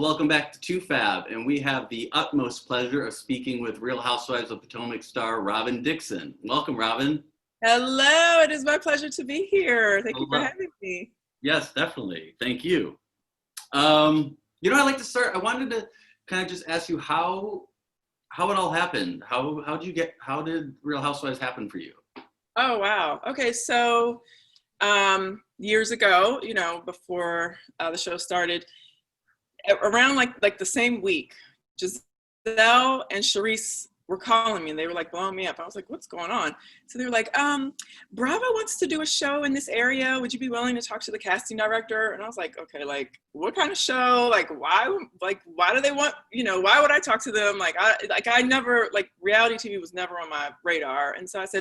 welcome back to toofab, and we have the utmost pleasure of speaking with Real Housewives of Potomac star Robyn Dixon. Welcome, Robyn. Hello, it is my pleasure to be here. Thank you for having me. Yes, definitely. Thank you. I'd like to start. I wanted to kind of just ask you how it all happened. How did Real Housewives happen for you? Oh, wow. Okay, so years ago, before the show started, around like the same week, Giselle and Charisse were calling me and they were like blowing me up. I was like, what's going on? So they were like, Bravo wants to do a show in this area. Would you be willing to talk to the casting director? And I was like, okay, like what kind of show? Like why do they want, why would I talk to them? I never, reality TV was never on my radar. And so I was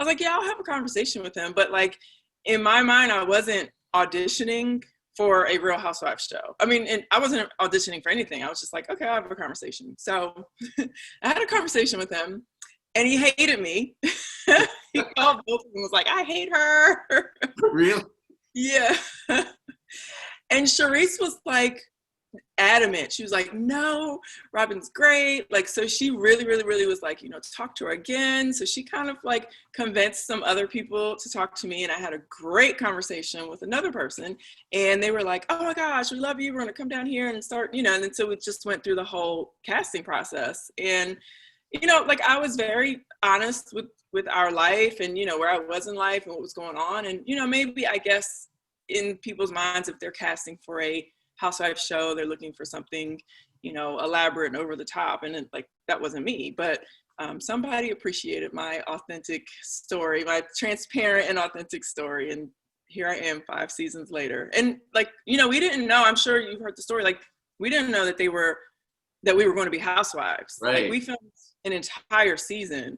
like, yeah, I'll have a conversation with him. But like in my mind, I wasn't auditioning for a Real Housewives show. I mean, and I wasn't auditioning for anything. I was just like, okay, I'll have a conversation. So I had a conversation with him and he hated me. He called both of them and was like, I hate her. Really? Yeah. And Charisse was like adamant. She was like, no, Robyn's great. So she really was like, talk to her again. So she kind of like convinced some other people to talk to me. And I had a great conversation with another person. And they were like, oh my gosh, we love you. We're going to come down here and start, and then so we just went through the whole casting process. And, I was very honest with our life and, where I was in life and what was going on. And, maybe I guess in people's minds, if they're casting for a Housewives show, they're looking for something, elaborate and over the top. And that wasn't me, but somebody appreciated my authentic story, my transparent and authentic story. And here I am 5 seasons later. And we didn't know, I'm sure you've heard the story. We didn't know that we were going to be housewives. Right. We filmed an entire season.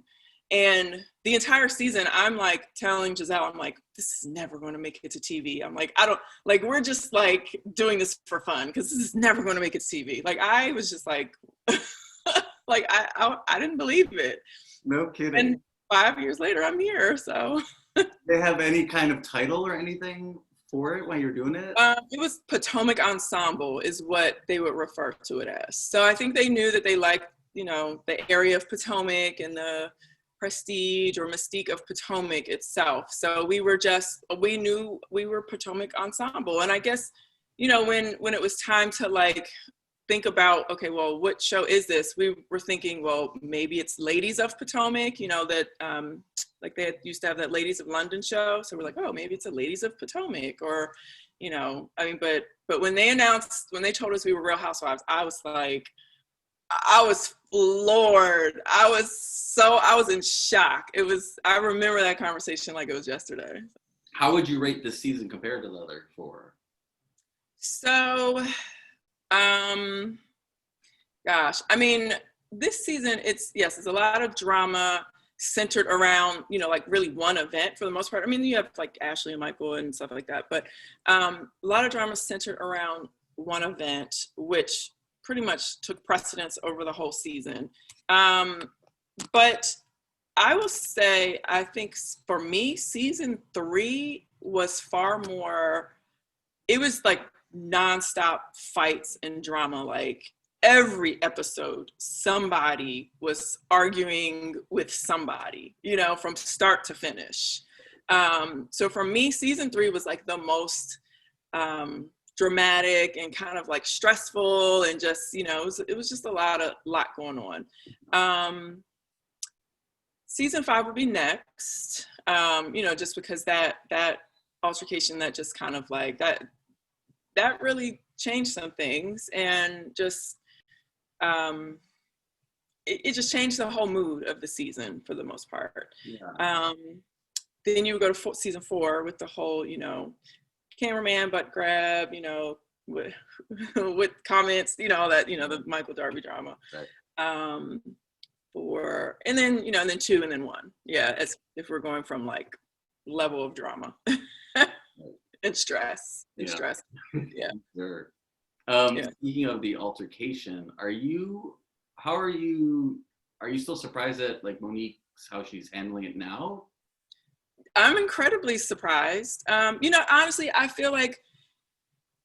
And the entire season, I'm like telling Giselle, I'm like, this is never going to make it to TV. I'm like, we're just doing this for fun because this is never going to make it to TV. I was just like, I didn't believe it. No kidding. And 5 years later, I'm here. So. They have any kind of title or anything for it when you're doing it? It was Potomac Ensemble is what they would refer to it as. So I think they knew that they liked, the area of Potomac and the prestige or mystique of Potomac itself. So we knew we were Potomac Ensemble. And I guess, when it was time to think about, okay, well, what show is this? We were thinking, well, maybe it's Ladies of Potomac, that they used to have that Ladies of London show. So we're like, oh, maybe it's a Ladies of Potomac or, but when they told us we were Real Housewives, I was floored. I was in shock. I remember that conversation like it was yesterday. How would you rate this season compared to the other 4? So, gosh, I mean, this season, it's a lot of drama centered around, really one event for the most part. I mean, you have Ashley and Michael and stuff like that, but a lot of drama centered around one event, which pretty much took precedence over the whole season. But I will say, I think for me, season 3 was far more, it was nonstop fights and drama. Every episode, somebody was arguing with somebody, from start to finish. So for me, season 3 was the most dramatic and kind of stressful and just, it was just a lot going on. Season 5 would be next, just because that altercation that just kind of that really changed some things and just, it just changed the whole mood of the season for the most part. Yeah. Then you would go to season 4 with the whole, cameraman butt grab, with comments, all that, the Michael Darby drama. Right. And then 2 and then 1. Yeah, as if we're going from level of drama and stress. Yeah. Sure. Yeah. Speaking of the altercation, are you still surprised at Monique's how she's handling it now? I'm incredibly surprised. Honestly, I feel like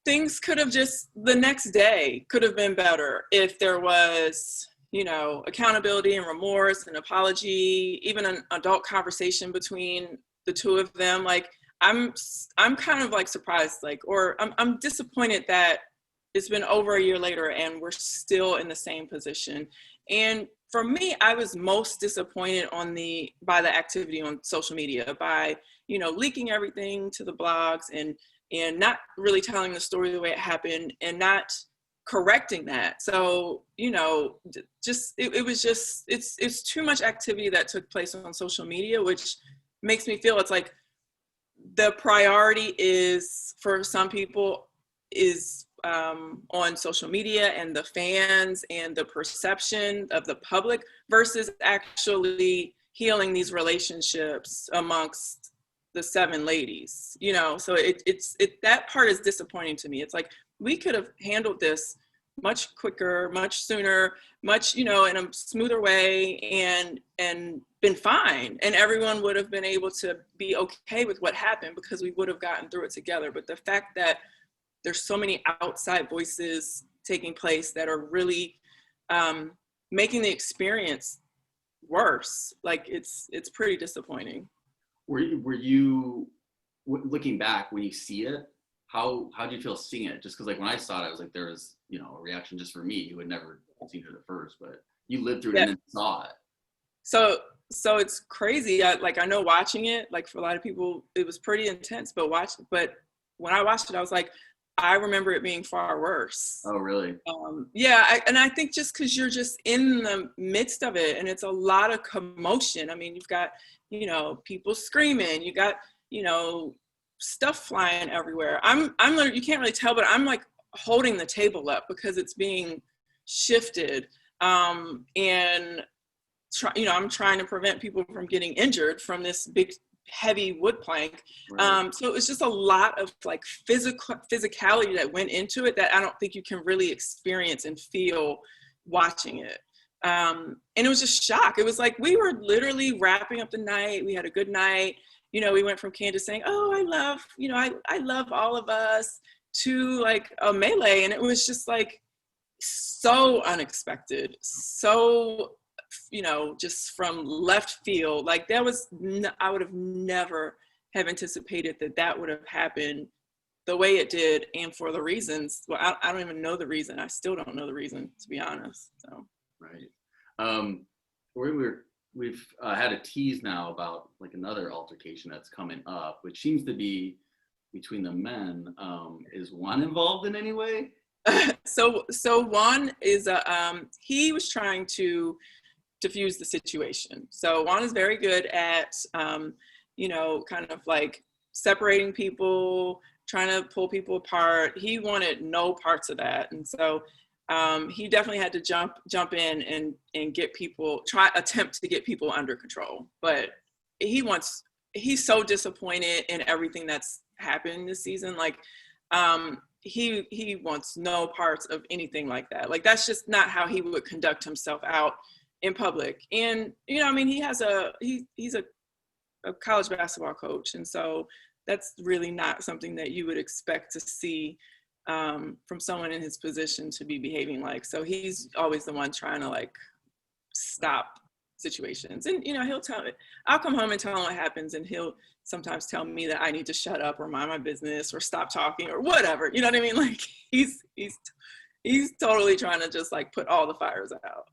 things could have just, the next day could have been better if there was, accountability and remorse and apology, even an adult conversation between the two of them. Like, I'm kind of like surprised, or I'm disappointed that it's been over a year later and we're still in the same position. And for me, I was most disappointed by the activity on social media, by, leaking everything to the blogs and not really telling the story the way it happened and not correcting that. So, it's too much activity that took place on social media, which makes me feel it's like the priority is, for some people, is on social media and the fans and the perception of the public versus actually healing these relationships amongst the 7 ladies, so that part is disappointing to me. It's like, we could have handled this much quicker, much sooner, much, in a smoother way, and been fine. And everyone would have been able to be okay with what happened because we would have gotten through it together. But the fact that there's so many outside voices taking place that are really making the experience worse, like it's pretty disappointing. Were you looking back when you see it? How do you feel seeing it? Just because, like, when I saw it, I was like, there was a reaction just for me who had never seen it at first, but you lived through it and then saw it. So it's crazy. I know watching it, like, for a lot of people, it was pretty intense. But when I watched it, I was like, I remember it being far worse. Oh, really? And I think just because you're just in the midst of it, and it's a lot of commotion. I mean, you've got people screaming, you got stuff flying everywhere. I'm you can't really tell, but I'm like holding the table up because it's being shifted, and I'm trying to prevent people from getting injured from this big heavy wood plank. Right. So it was just a lot of like physicality that went into it that I don't think you can really experience and feel watching it. And it was just shock. It was like, we were literally wrapping up the night. We had a good night. We went from Candace saying, oh, I love all of us, to like a melee. And it was just like so unexpected. So, just from left field. Like, I would have never have anticipated that would have happened the way it did. And for the reasons, well, I don't even know the reason. I still don't know the reason, to be honest. So. Right. We've had a tease now about like another altercation that's coming up, which seems to be between the men. Is Juan involved in any way? So Juan is he was trying to diffuse the situation. So Juan is very good at kind of like separating people, trying to pull people apart. He wanted no parts of that, and so he definitely had to jump in and attempt to get people under control. But he's so disappointed in everything that's happened this season. Like, he wants no parts of anything like that. Like, that's just not how he would conduct himself out in public. And, he's a college basketball coach. And so that's really not something that you would expect to see from someone in his position to be behaving like. So he's always the one trying to like stop situations. And, I'll come home and tell him what happens, and he'll sometimes tell me that I need to shut up or mind my business or stop talking or whatever. You know what I mean? Like, he's totally trying to just like put all the fires out.